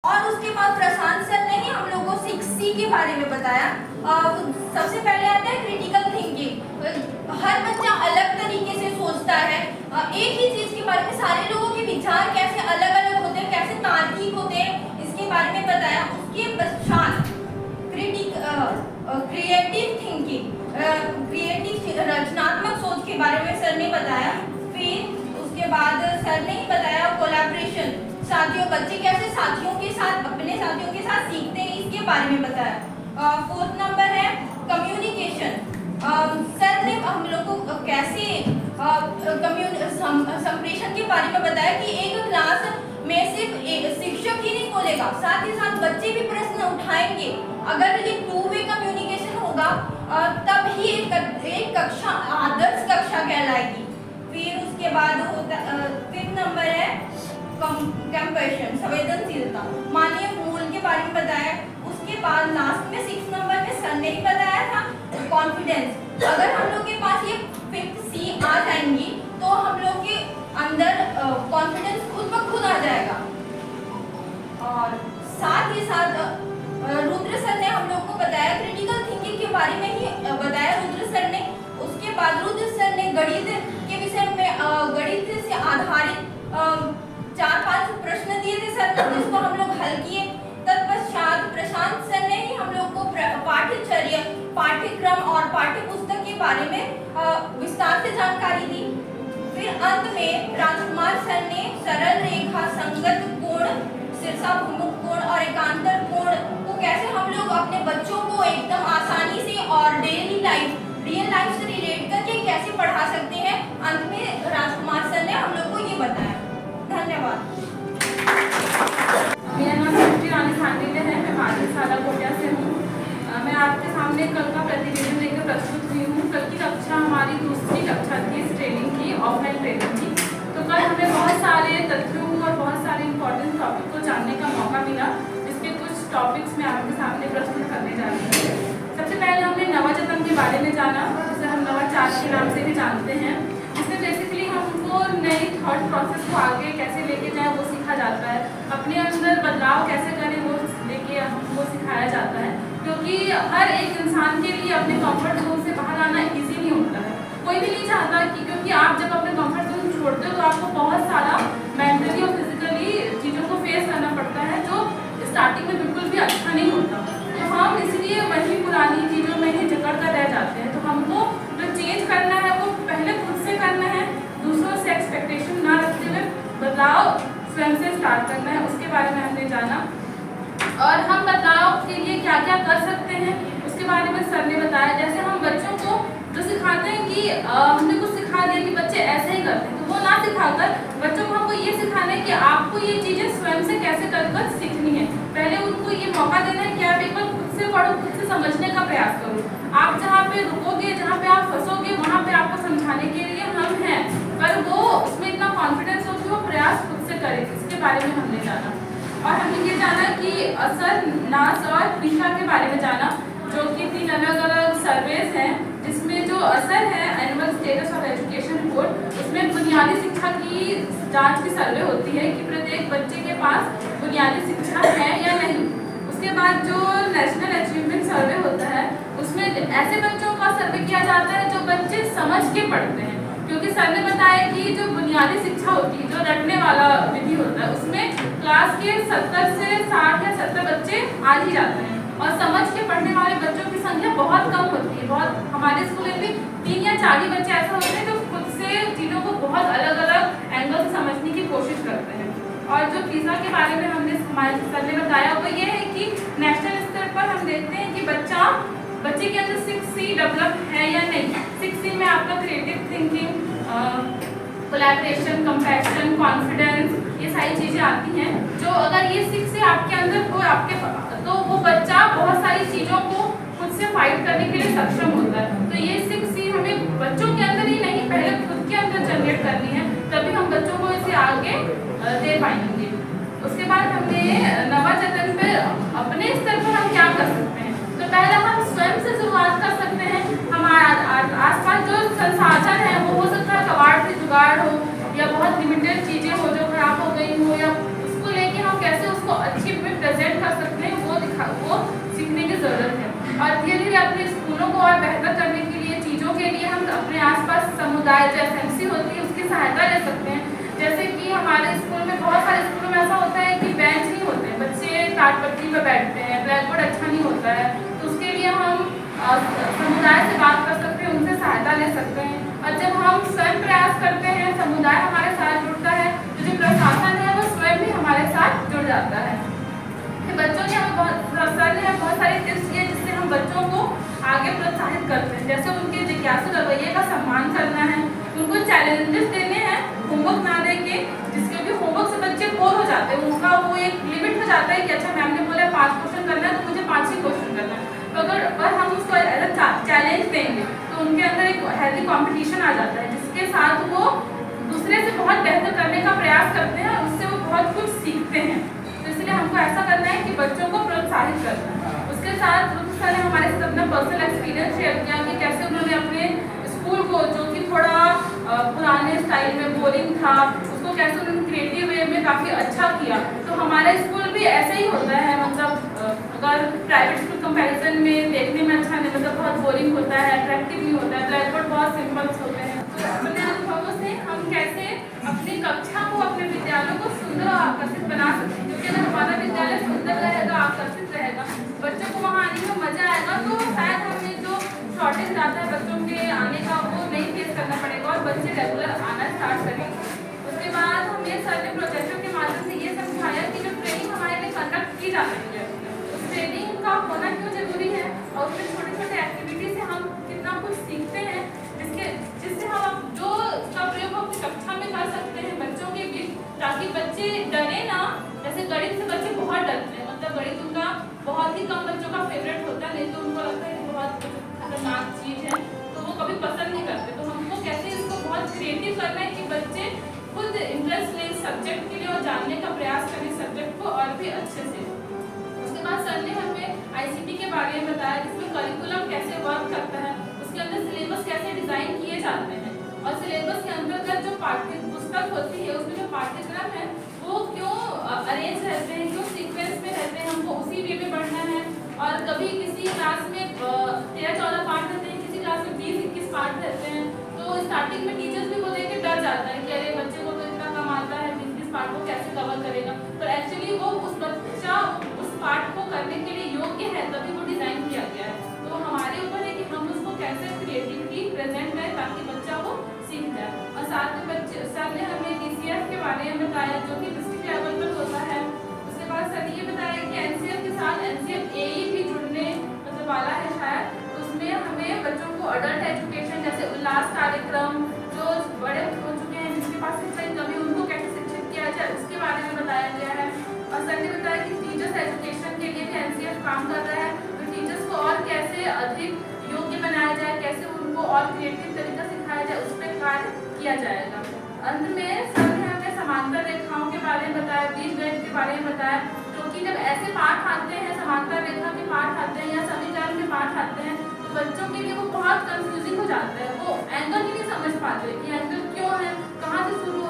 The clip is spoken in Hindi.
और उसके बाद प्रशांत सर ने ही हम लोग को 6C के बारे में बताया। सबसे पहले आता है क्रिटिकल थिंकिंग। हर बच्चा अलग तरीके से सोचता है, एक ही चीज के बारे में सारे लोगों के विचार कैसे अलग अलग होते हैं, कैसे तार्किक होते हैं, इसके बारे में बताया। उसके पश्चात क्रिएटिव थिंकिंग, क्रिएटिव रचनात्मक सोच के बारे में सर ने बताया। फिर उसके बाद सर ने ही बताया कोलैबोरेशन, साथियों, बच्चे कैसे साथियों के साथ, अपने साथियों के साथ सीखते हैं, इसके बारे में बताया। 4th नंबर है कम्युनिकेशन। सर ने हम लोग को कैसे संप्रेषण के बारे में बताया कि एक क्लास में सिर्फ एक शिक्षक ही नहीं बोलेगा, साथ ही साथ बच्चे भी प्रश्न उठाएंगे। अगर ये 2 वे कम्युनिकेशन होगा तब ही एक कक्षा आदर्श कक्षा कहलाएगी। फिर उसके बाद होता 5th नंबर है कंपैशन, संवेदनशीलता, मानवीय मूल के बारे में बताया। उसके बाद लास्ट में 6 नंबर में सर ने ही बताया था कॉन्फिडेंस। अगर हम लोग के पास ये 5th C आ जाएंगी तो हम लोग के अंदर कॉन्फिडेंस खुद ब खुद आ जाएगा। और साथ ही साथ रुद्र सर ने हम लोग को बताया क्रिटिकल थिंकिंग के बारे में ही बताया रुद्र सर ने। उसके बाद रुद्र सर ने गणित के विषय में गणित से आधारित 4-5 प्रश्न दिए थे सर ने, जिसको हम लोग हल किए। तत्पश्चात प्रशांत सर ने ही हम लोग को पाठ्यचर्या, पाठ्यक्रम और पाठ्य पुस्तक के बारे में विस्तार से जानकारी दी। फिर अंत में राजकुमार सर ने सरल रेखा, संगत कोण, शीर्षाभिमुख कोण और एकांतर कोण को कैसे हम लोग अपने बच्चों को एकदम आसानी से और डेली लाइफ, रियल लाइफ से रिलेट करके कैसे पढ़ा सकते हैं, अंत में राजकुमार सर ने हम लोग को ये बताया। धन्यवाद। मेरा नाम श्री रानी सांडिल्य है, मैं माध्यमिक शाला कोटिया से हूँ। मैं आपके सामने कल का प्रतिवेदन लेकर प्रस्तुत हुई हूँ। कल की कक्षा हमारी दूसरी कक्षा थी इस ट्रेनिंग की, ऑफलाइन ट्रेनिंग की। तो कल हमें बहुत सारे तथ्यों और बहुत सारे इंपॉर्टेंट टॉपिक को जानने का मौका मिला, जिसके कुछ टॉपिक्स मैं आपके सामने प्रस्तुत करने जा रही हूँ। सबसे पहले हमने नवाचेतन के बारे में जाना, जिसे हम नवाचार के नाम से भी जानते हैं। इसमें बेसिकली हमको नई थॉट प्रोसेस को आगे कैसे लेके जाए वो सीखा जाता है, अपने अंदर बदलाव कैसे करें वो लेके हमको सिखाया जाता है। क्योंकि हर एक इंसान के लिए अपने कंफर्ट जोन से बाहर आना इजी नहीं होता है, कोई भी नहीं चाहता कि, क्योंकि आप जब अपने कंफर्ट जोन छोड़ते हो तो आपको बहुत सारा मेंटली और फिजिकली चीज़ों को फेस करना पड़ता है, जो स्टार्टिंग में बिल्कुल भी अच्छा नहीं होता। तो हम इसलिए वही पुरानी चीज़ों में ही जकड़ कर रह जाते हैं। तो हमको जो चेंज करना है वो पहले खुद से करना है, दूसरों से एक्सपेक्टेशन ना रखते हुए बदलाव स्वयं से स्टार्ट करना है, उसके बारे में हमने जाना। और हम बदलाव के लिए क्या क्या कर सकते हैं उसके बारे में सर ने बताया। जैसे हम बच्चों को जो सिखाते हैं कि हमने कुछ सिखा दिया कि बच्चे ऐसे ही करते हैं, तो वो ना सिखाकर बच्चों को हमको ये सिखाना है कि आपको ये चीज़ें स्वयं से कैसे कर सीखनी है। पहले उनको ये मौका देना है कि आप एक बार खुद से पढ़ो, खुद से समझने का प्रयास करो। आप जहाँ पे रुकोगे, जहाँ पे आप फंसोगे, वहाँ पे आपको समझाने के लिए हम हैं, पर वो उसमें इतना कॉन्फिडेंस हो कि वो प्रयास खुद से करे, इसके बारे में हमने जाना। और हमने ये जाना कि असर, नाश और दिशा के बारे में जाना, जो कि 3 अलग अलग सर्वेस हैं, जिसमें जो असर है annual status of education report, उसमें बुनियादी शिक्षा की जांच की सर्वे होती है कि प्रत्येक बच्चे के पास बुनियादी शिक्षा है या नहीं। उसके बाद जो नेशनल अचीवमेंट सर्वे होता है, उसमें ऐसे बच्चों का सर्वे किया जाता है जो बच्चे समझ के पढ़ते हैं, क्योंकि सर ने बताया कि जो बुनियादी शिक्षा होती है, जो रटने वाला विधि होता है, उसमें क्लास के 70 से 60 या 70 बच्चे आ ही जाते हैं, और समझ के पढ़ने वाले बच्चों की संख्या बहुत कम होती है। बहुत हमारे स्कूल में भी 3 या 4 ही बच्चे ऐसे होते हैं जो खुद से चीज़ों को बहुत अलग अलग एंगल से समझने की कोशिश करते हैं। और जो पिज़्ज़ा के बारे में हमने हमारे सर ने बताया वो ये है कि नेशनल स्तर पर हम देखते हैं कि बच्चे के अंदर 6C डेवलप है या नहीं। 6C में आपका creative thinking, collaboration, compassion, confidence, ये सारी चीज़ें आती हैं। जो अगर ये 6C आपके अंदर हो, तो वो बच्चा बहुत सारी चीज़ों को खुद से फाइट करने के लिए सक्षम होता है। तो ये 6C हमें बच्चों के अंदर ही नहीं, पहले खुद के अंदर जनरेट करनी है, तभी हम बच्चों को इसे आगे दे पाएंगे। उसके बाद हमने नवाचेतन पर अपने स्तर पर हम क्या कर सकते हैं। तो पहले हम स्वयं से शुरुआत कर सकते हैं। हमारे आसपास जो संसाधन है वो हो सकता है कबाड़ से जुगाड़ हो, या बहुत लिमिटेड चीज़ें हो जो खराब हो गई हो, या उसको लेके हम कैसे उसको अच्छी समुदाय जो SMC होती है उसकी सहायता ले सकते हैं। जैसे कि हमारे स्कूल में बहुत सारे स्कूलों में ऐसा होता है कि बेंच नहीं होते हैं, बच्चे टाट पट्टी पर बैठते हैं, ब्लैक बोर्ड अच्छा नहीं होता है, तो उसके लिए हम समुदाय से बात कर सकते हैं, उनसे सहायता ले सकते हैं। और जब हम स्वयं प्रयास करते हैं, समुदाय हमारे साथ जुड़ता है, तो जो प्रशासन है वो स्वयं भी हमारे साथ जुड़ जाता है। बच्चों ने हमें बहुत सारे टिप्स दिए जिससे हम बच्चों को आगे प्रोत्साहित करते हैं। जैसे उनके जिज्ञासु रवैये का सम्मान करना है, उनको चैलेंजेस देने हैं होमवर्क ना दे के, जिसके भी होमवर्क से बच्चे बोर हो जाते हैं, उनका वो एक लिमिट हो जाता है कि अच्छा मैम ने बोला 5 क्वेश्चन करना है तो मुझे 5 ही क्वेश्चन करना है। तो अगर हम उसको एज अ चैलेंज देंगे तो उनके अंदर एक हेल्दी कॉम्पिटिशन आ जाता है, जिसके साथ वो दूसरे से बहुत बेहतर करने का प्रयास करते हैं और उससे वो बहुत कुछ सीखते हैं। तो इसलिए हमको ऐसा करना है कि बच्चों को प्रोत्साहित करना है। उसके साथ सर ने हमारे साथ अपना पर्सनल एक्सपीरियंस शेयर किया कि कैसे उन्होंने अपने स्कूल को, जो कि थोड़ा पुराने स्टाइल में बोरिंग था, उसको कैसे उन्होंने क्रिएटिव वे में काफ़ी अच्छा किया। तो हमारा स्कूल भी ऐसे ही होता है, मतलब अगर प्राइवेट स्कूल कंपैरिजन में देखने में अच्छा नहीं, मतलब बहुत बोरिंग होता है, अट्रैक्टिव नहीं होता है, ब्लैक बोर्ड बहुत सिंपल्स होते हैं। तो अपने अनुभवों से हम कैसे अपनी कक्षा को, अपने विद्यालयों को सुंदर और आकर्षित बना सकते हैं, क्योंकि अगर हमारा विद्यालय सुंदर रहेगा, आकर्षित रहेगा, बच्चों को वहाँ आने में मजा आएगा, तो शायद हमें जो शॉर्टेज आता है बच्चों के आने का वो नहीं फेस करना पड़ेगा और बच्चे रेगुलर आना स्टार्ट करेंगे। उसके बाद हमें सर ने प्रोजेक्टों के माध्यम से ये समझाया कि जो ट्रेनिंग हमारे लिए कंडक्ट की जा रही है, उस ट्रेनिंग का होना क्यों जरूरी है और उसमें छोटे छोटे एक्टिविटी से हम कितना कुछ सीखते हैं, जिससे हम जो उसका प्रयोग अपनी कक्षा में कर सकते हैं बच्चों के बीच, ताकि बच्चे डरे ना। जैसे गणित से बच्चे बहुत डरते हैं, मतलब गणित उनका बहुत ही कम बच्चों का फेवरेट होता है, नहीं तो उनको लगता है कि बहुत खतरनाक चीज़ है, तो वो कभी पसंद नहीं करते। तो हमको कैसे इसको बहुत क्रिएटिव करना है कि बच्चे खुद इंटरेस्ट लें सब्जेक्ट के लिए और जानने का प्रयास करें सब्जेक्ट को और भी अच्छे से। उसके बाद सर ने हमें ICT के बारे में बताया, जिसमें करिकुलम कैसे वर्क करता है, उसके अंदर सिलेबस कैसे डिज़ाइन किए जाते हैं और सिलेबस के अंतर्गत जो पाठ्य पुस्तक होती है उसमें जो पाठ्यक्रम है वो क्यों अरेंज रहते हैं, क्यों सीक्वेंस में रहते हैं, हमको उसी वे में पढ़ना है। और कभी किसी क्लास में 13-14 पार्ट रहते हैं, किसी क्लास में 20-21 पार्ट रहते हैं, तो स्टार्टिंग में टीचर्स भी वो देख के डर जाता है कि अरे बच्चे को तो इतना कम आता है, 20-20 पार्ट को कैसे कवर करेगा। पर एक्चुअली वो उस बच्चा उस पार्ट को करने के लिए योग्य है, तभी वो डिज़ाइन किया गया है। तो हमारे ऊपर है कि हम उसको कैसे क्रिएटिविटी प्रेजेंट करें ताकि बच्चा वो सीख जाए। और साथ में बच्चे सर ने हमें DCF के बारे में बताया, जो कि डिस्ट्रिक्ट लेवल पर होता है। उसके बाद सर ने ये बताया कि NCF के साथ NCF AE भी जुड़ने मतलब वाला है शायद, तो उसमें हमें बच्चों को अडल्ट एजुकेशन जैसे उल्लास कार्यक्रम, जो बड़े हो चुके हैं जिनके पास शिक्षा की कमी, उनको कैसे शिक्षित किया जाए उसके बारे में बताया गया है। और सर ने बताया कि टीचर्स एजुकेशन के लिए भी NCF काम कर रहा है, तो टीचर्स को और कैसे अधिक योग्य बनाया जाए, कैसे उनको और क्रिएटिव तरीका सिखाया जाए, उस पर कार्य किया जाएगा। अंत में सर ने हमें समांतर रेखाओं के बारे में बताया, बीजगणित के बारे में बताया, क्योंकि जब ऐसे पाठ आते हैं, समांतर रेखा के पाठ आते हैं या समीकरण के पाठ आते हैं, तो बच्चों के लिए वो बहुत कंफ्यूजिंग हो जाता है, वो एंगल ही नहीं समझ पाते कि एंगल क्यों है, कहाँ से शुरू